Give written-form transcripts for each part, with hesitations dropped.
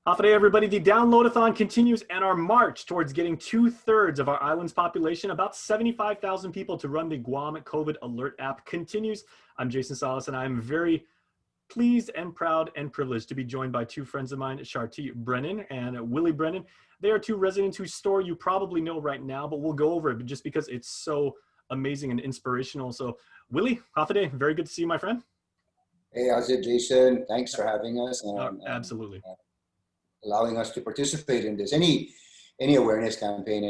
Half a day, everybody. The downloadathon continues and our march towards getting 2/3 of our island's population, about 75,000 people, to run the Guam COVID Alert app continues. I'm Jason Salas, and I'm very pleased and proud and privileged to be joined by two friends of mine, Chartee Brennan and Willie Brennan. They are two residents whose story you probably know right now, but we'll go over it just because it's so amazing and inspirational. So, Willie, half a day. Very good to see you, my friend. Hey, how's it, Jason? Thanks for having us and Absolutely. allowing us to participate in this. Any awareness campaign,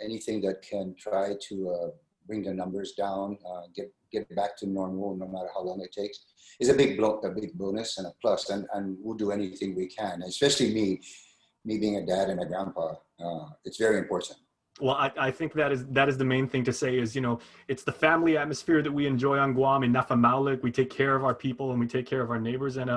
anything that can try to bring the numbers down, get back to normal, no matter how long it takes, is a big bonus and a plus. And we'll do anything we can, especially me being a dad and a grandpa. It's very important. Well, I think that is the main thing to say is, it's the family atmosphere that we enjoy on Guam. In Nafamaulik, we take care of our people and we take care of our neighbors. And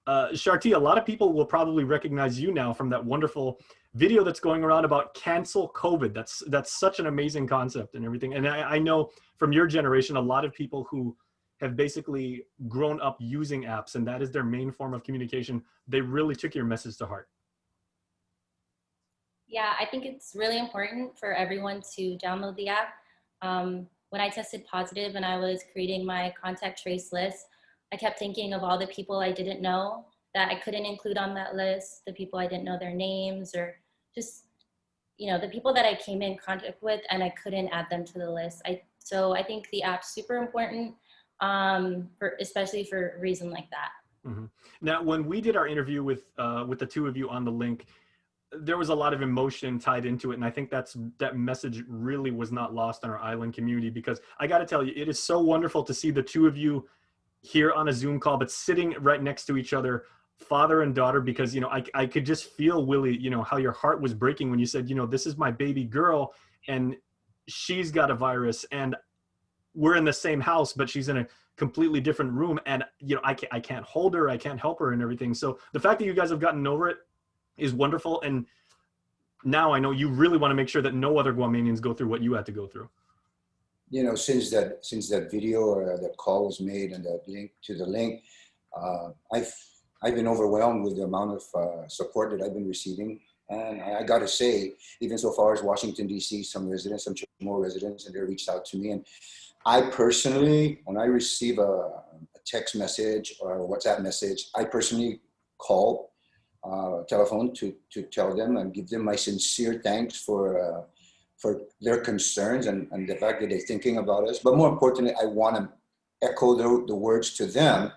Chartee, a lot of people will probably recognize you now from that wonderful video that's going around about cancel COVID. That's such an amazing concept and everything. And I know from your generation, a lot of people who have basically grown up using apps, and that is their main form of communication. They really took your message to heart. Yeah, I think it's really important for everyone to download the app. When I tested positive and I was creating my contact trace list, I kept thinking of all the people I didn't know that I couldn't include on that list, the people I didn't know their names, or just, the people that I came in contact with and I couldn't add them to the list. So I think the app's super important, especially for a reason like that. Mm-hmm. Now, when we did our interview with the two of you on the link, there was a lot of emotion tied into it. And I think that message really was not lost on our island community, because I got to tell you, it is so wonderful to see the two of you here on a Zoom call, but sitting right next to each other, father and daughter, because, I could just feel, Willie, how your heart was breaking when you said, this is my baby girl and she's got a virus and we're in the same house, but she's in a completely different room. And, I can't hold her, I can't help her and everything. So the fact that you guys have gotten over it is wonderful. And now I know you really want to make sure that no other Guamanians go through what you had to go through. Since that video or that call was made and that link to the link, I've been overwhelmed with the amount of support that I've been receiving. And I got to say, even so far as Washington, D.C., some more residents, and they reached out to me. And I personally, when I receive a text message or a WhatsApp message, I personally call telephone to tell them and give them my sincere thanks for their concerns and the fact that they're thinking about us. But more importantly, I want to echo the words to them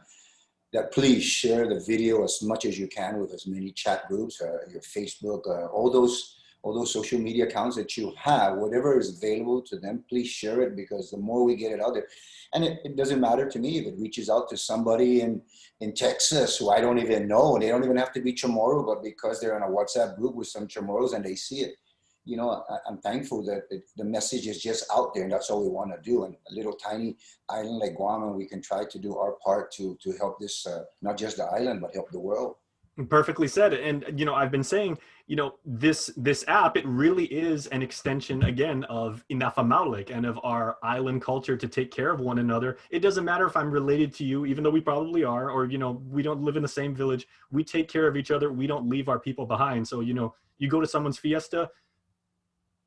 that please share the video as much as you can with as many chat groups, your Facebook, all those social media accounts that you have, whatever is available to them, please share it, because the more we get it out there, and it doesn't matter to me if it reaches out to somebody in Texas who I don't even know. They don't even have to be Chamorro, but because they're in a WhatsApp group with some Chamorros and they see it, I'm thankful that the message is just out there, and that's all we want to do. And a little tiny island like Guam, and we can try to do our part to help this, not just the island, but help the world. Perfectly said. And, I've been saying, this app, it really is an extension, again, of Nafamaulik and of our island culture to take care of one another. It doesn't matter if I'm related to you, even though we probably are, or, we don't live in the same village. We take care of each other. We don't leave our people behind. So, you go to someone's fiesta,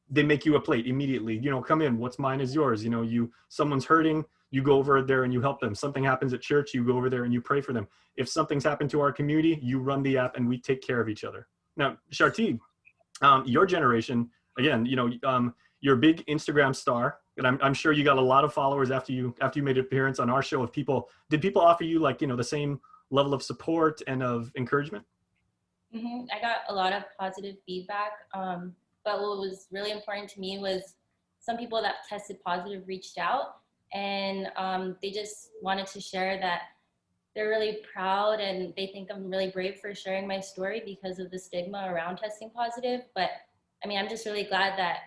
they make you a plate immediately. Come in, what's mine is yours. Someone's hurting, you go over there and you help them. Something happens at church, you go over there and you pray for them. If something's happened to our community, you run the app and we take care of each other. Now, Chartee, your generation, again, you're a big Instagram star, and I'm sure you got a lot of followers after you made an appearance on our show. Did people offer you the same level of support and of encouragement? Mm-hmm. I got a lot of positive feedback. But what was really important to me was some people that tested positive reached out, and they just wanted to share that they're really proud and they think I'm really brave for sharing my story because of the stigma around testing positive. But I mean, I'm just really glad that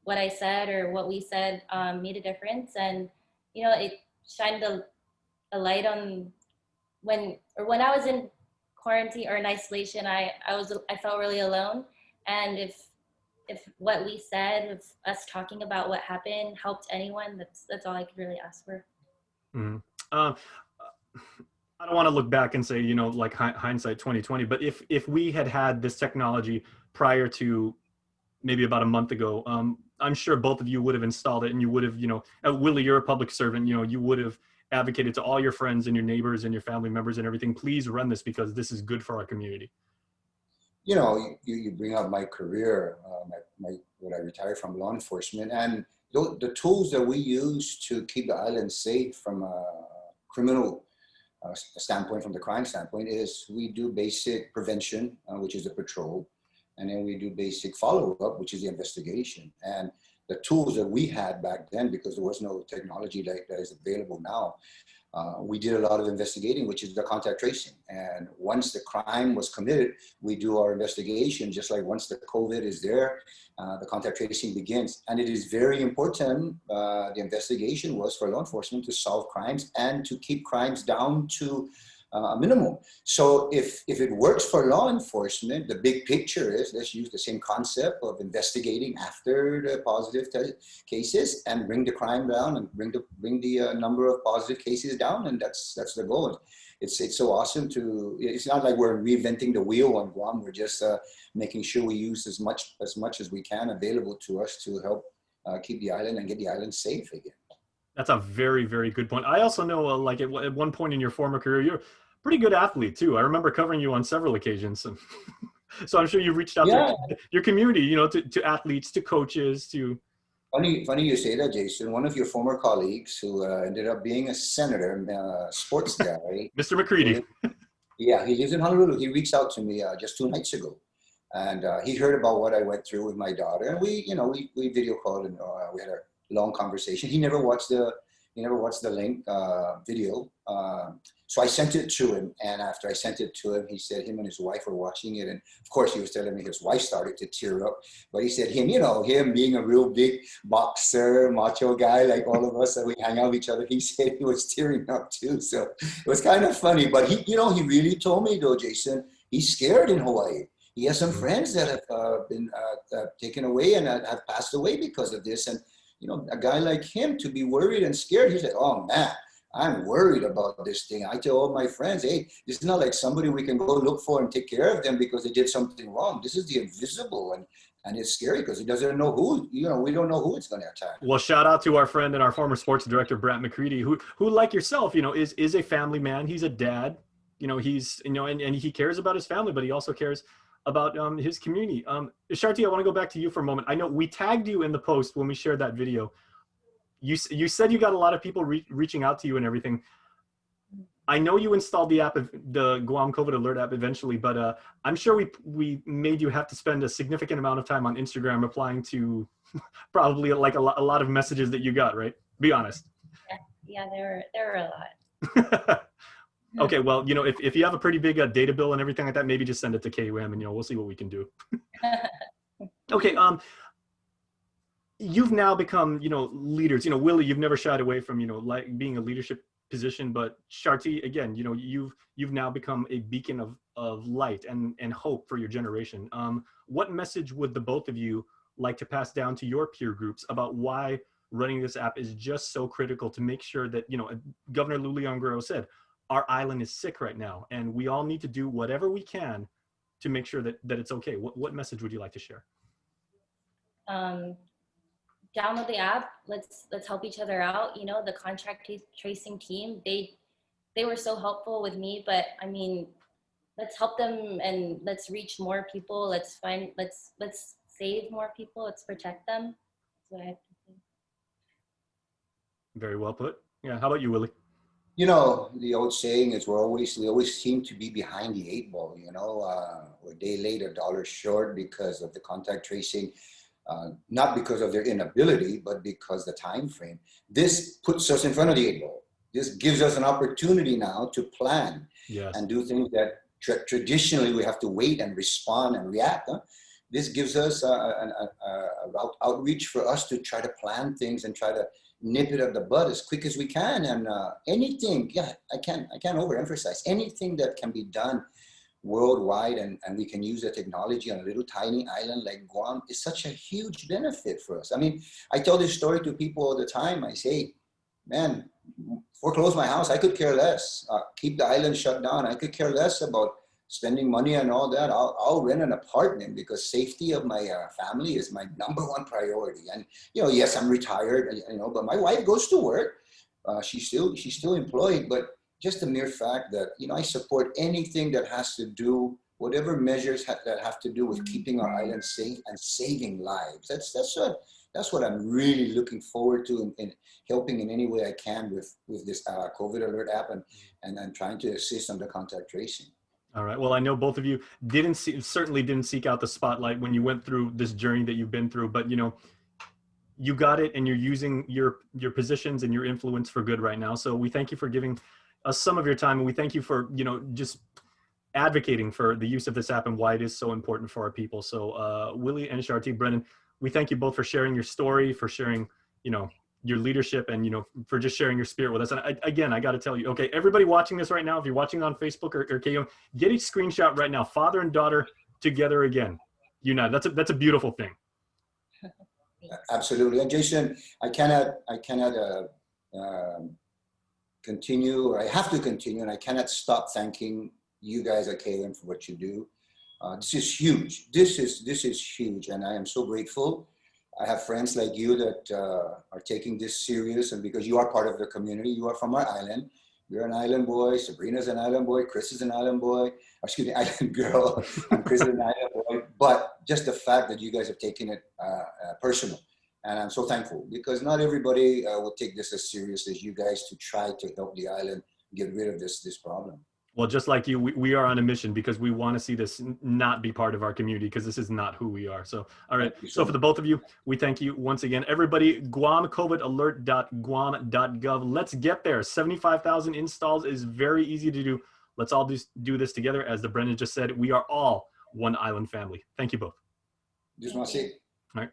what I said or what we said made a difference. And, it shined a light on when I was in quarantine or in isolation, I felt really alone. And if what we said, if us talking about what happened helped anyone, that's all I could really ask for. Mm-hmm. I don't want to look back and say, you know, like hindsight 2020, but if we had had this technology prior to maybe about a month ago, I'm sure both of you would have installed it, and you would have, you know, Willie, you're a public servant, you know, you would have advocated to all your friends and your neighbors and your family members and everything, please run this because this is good for our community. You know, you bring up my career, when I retired from law enforcement, and the tools that we use to keep the island safe from a criminal standpoint, from the crime standpoint, is we do basic prevention, which is the patrol, and then we do basic follow-up, which is the investigation. And the tools that we had back then, because there was no technology that is available now, we did a lot of investigating, which is the contact tracing. And once the crime was committed, we do our investigation, just like once the COVID is there, the contact tracing begins. And it is very important, the investigation was for law enforcement to solve crimes and to keep crimes down to a minimum. So if it works for law enforcement, the big picture is, let's use the same concept of investigating after the positive cases and bring the crime down and bring the number of positive cases down, and that's the goal. It's so awesome to. It's not like we're reinventing the wheel on Guam. We're just making sure we use as much as we can available to us to help keep the island and get the island safe again. That's a very, very good point. I also know, like at one point in your former career, you're a pretty good athlete too. I remember covering you on several occasions. So I'm sure you reached out to your community, you know, to athletes, to coaches, to. Funny you say that, Jason. One of your former colleagues who ended up being a senator, sports guy. Mr. McCready. Yeah, he lives in Honolulu. He reached out to me just 2 nights ago. And he heard about what I went through with my daughter. And we video called, and we had a long conversation. He never watched the link video. So I sent it to him, and after I sent it to him, he said him and his wife were watching it, and of course he was telling me his wife started to tear up. But he said him being a real big boxer, macho guy like all of us, that we hang out with each other, he said he was tearing up too. So it was kind of funny. But he really told me though, Jason, he's scared in Hawaii. He has some friends that have been taken away and have passed away because of this, and a guy like him to be worried and scared, he's like, oh man, I'm worried about this thing. I tell all my friends, hey, this is not like somebody we can go look for and take care of them because they did something wrong. This is the invisible, and it's scary because he doesn't know who, we don't know who it's going to attack. Well, shout out to our friend and our former sports director, Brent McCready, who like yourself, is a family man. He's a dad, he's, and he cares about his family, but he also cares about his community. Chartee, I want to go back to you for a moment. I know we tagged you in the post when we shared that video. You said you got a lot of people reaching out to you and everything. I know you installed the app, the Guam COVID Alert app eventually, but I'm sure we made you have to spend a significant amount of time on Instagram replying to probably like a lot of messages that you got, right? Be honest. Yeah, there were a lot. Okay, well, if you have a pretty big data bill and everything like that, maybe just send it to KUM and, we'll see what we can do. Okay, you've now become, leaders. Willie, you've never shied away from, like being a leadership position, but Chartee, again, you've now become a beacon of light and hope for your generation. What message would the both of you like to pass down to your peer groups about why running this app is just so critical to make sure that, Governor Lulian Guerrero said, our island is sick right now, and we all need to do whatever we can to make sure that it's okay. What message would you like to share? Download the app. Let's help each other out. The contact tracing team, they were so helpful with me, but I mean, let's help them and let's reach more people. Let's save more people. Let's protect them. That's what I have to say. Very well put. Yeah. How about you, Willie? The old saying is we always seem to be behind the 8 ball, we're a day late, $1 short because of the contact tracing, not because of their inability, but because the time frame. This puts us in front of the 8 ball. This gives us an opportunity now to plan and do things that traditionally we have to wait and respond and react. This gives us a outreach for us to try to plan things and try to nip it at the bud as quick as we can. And anything, I can't overemphasize, anything that can be done worldwide and we can use the technology on a little tiny island like Guam is such a huge benefit for us. I mean, I tell this story to people all the time. I say, man, foreclose my house. I could care less. Keep the island shut down. I could care less about spending money and all that. I'll rent an apartment because safety of my family is my #1 priority. And yes, I'm retired, but my wife goes to work. She's still employed, but just the mere fact that I support anything that has to do, whatever measures that have to do with keeping our island safe and saving lives. That's what I'm really looking forward to in helping in any way I can with this COVID alert app and I'm trying to assist on the contact tracing. All right. Well, I know both of you certainly didn't seek out the spotlight when you went through this journey that you've been through, but you got it, and you're using your positions and your influence for good right now. So we thank you for giving us some of your time, and we thank you for just advocating for the use of this app and why it is so important for our people. So Willie and Chartee, Brennan, we thank you both for sharing your story, for sharing your leadership, and for just sharing your spirit with us. And I got to tell you, okay, everybody watching this right now, if you're watching on Facebook or KO, get a screenshot right now. Father and daughter together again, united. That's a beautiful thing. Absolutely. And Jason, I cannot continue, or I have to continue, and I cannot stop thanking you guys at KM for what you do. This is huge. This is huge, and I am so grateful. I have friends like you that are taking this serious, and because you are part of the community, you are from our island. You're an island boy. Sabrina's an island boy. Chris is an island boy. Excuse me, island girl. And Chris is an island boy. But just the fact that you guys have taken it personal, and I'm so thankful, because not everybody will take this as serious as you guys to try to help the island get rid of this problem. Well, just like you, we are on a mission because we want to see this not be part of our community, because this is not who we are. So, all right. So for the both of you, we thank you once again. Everybody, guamcovidalert.guam.gov. Let's get there. 75,000 installs is very easy to do. Let's all do this together. As the Brennan just said, we are all one island family. Thank you both. Just want to say. All right.